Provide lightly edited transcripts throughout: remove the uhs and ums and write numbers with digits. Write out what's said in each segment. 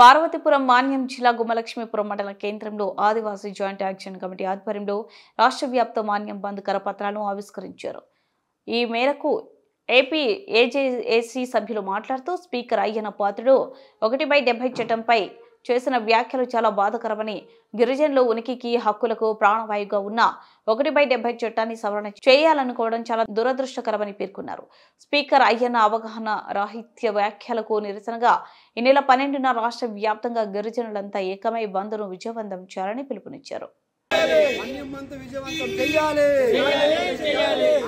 పార్వతీపురం మాన్యం జిల్లా గుమ్మలక్ష్మీపురం మండల కేంద్రంలో ఆదివాసీ జాయింట్ యాక్షన్ కమిటీ ఆధ్వర్యంలో రాష్ట్ర వ్యాప్త మాన్యం బంద్ కరపత్రాలను ఆవిష్కరించారు. ఈ మేరకు ఏపీ ఏజేఏసీ సభ్యులు మాట్లాడుతూ స్పీకర్ అయ్యన్న పాత్రుడు 1/70 చట్టంపై చేసిన వ్యాఖ్యలు చాలా బాధాకరమని, గిరిజనుల ఉనికికి హక్కులకు ప్రాణవాయువుగా ఉన్న 1/70 చట్టాన్ని సవరణ చేయాలనుకోవడం చాలా దురదృష్టకరమని పేర్కొన్నారు. స్పీకర్ అయ్యన్న అవగాహన రాహిత్య వ్యాఖ్యలకు నిరసనగా ఈ నెల 12న రాష్ట్ర వ్యాప్తంగా గిరిజనులంతా ఏకమై బంద్ను విజయవంతం చేయాలని పిలుపునిచ్చారు.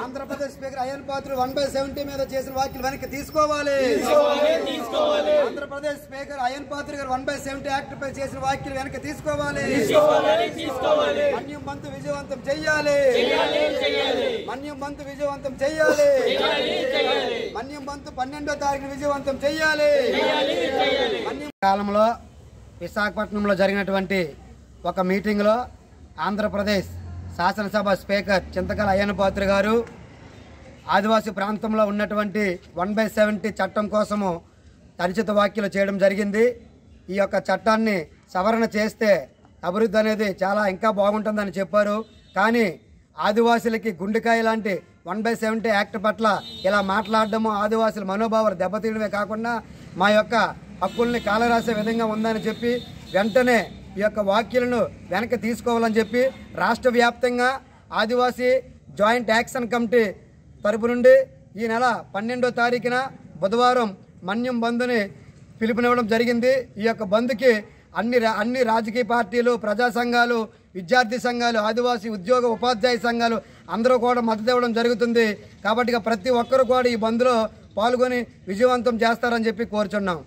ఆంధ్రప్రదేశ్ స్పీకర్ అయ్యన్న పాత్రుడు 1/70 మీద చేసిన వ్యాఖ్యలు వెనక్కి తీసుకోవాలి. ఆంధ్రప్రదేశ్ స్పీకర్ అయ్యన్న పాత్రుడు గారు 1/70 యాక్ట్ పై చేసిన వ్యాఖ్యలు వెనక్కి తీసుకోవాలి. మన్యం బంద్ విజయవంతం చేయాలి. మన్యం బంద్ విజయవంతం చేయాలి. మన్యం బంద్ 12వ తారీఖున విజయవంతం చేయాలి. కాలంలో విశాఖపట్నంలో జరిగినటువంటి ఒక మీటింగ్లో ఆంధ్రప్రదేశ్ శాసనసభ స్పీకర్ చింతకాయల అయ్యన్న పాత్రుడు గారు ఆదివాసీ ప్రాంతంలో ఉన్నటువంటి 1/70 చట్టం కోసము తనిచిత వ్యాఖ్యలు చేయడం జరిగింది. ఈ యొక్క చట్టాన్ని సవరణ చేస్తే అభివృద్ధి అనేది చాలా ఇంకా బాగుంటుందని చెప్పారు. కానీ ఆదివాసులకి గుండెకాయ లాంటి 1/70 యాక్ట్ పట్ల ఇలా మాట్లాడడము ఆదివాసుల మనోభావాలు దెబ్బతీయడమే కాకుండా మా యొక్క హక్కుల్ని కాలరాసే విధంగా ఉందని చెప్పి వెంటనే ఈ యొక్క వ్యాఖ్యలను వెనక్కి తీసుకోవాలని చెప్పి రాష్ట్ర వ్యాప్తంగా ఆదివాసీ జాయింట్ యాక్షన్ కమిటీ తరపు నుండి ఈ నెల 12వ తారీఖున బుధవారం మన్యం బంద్ని పిలుపునివ్వడం జరిగింది. ఈ యొక్క బంద్కి అన్ని రాజకీయ పార్టీలు, ప్రజా సంఘాలు, విద్యార్థి సంఘాలు, ఆదివాసీ ఉద్యోగ ఉపాధ్యాయ సంఘాలు అందరూ కూడా మద్దతు ఇవ్వడం జరుగుతుంది. కాబట్టి ప్రతి ఒక్కరు కూడా ఈ బంద్లో పాల్గొని విజయవంతం చేస్తారని చెప్పి కోరుచున్నాం.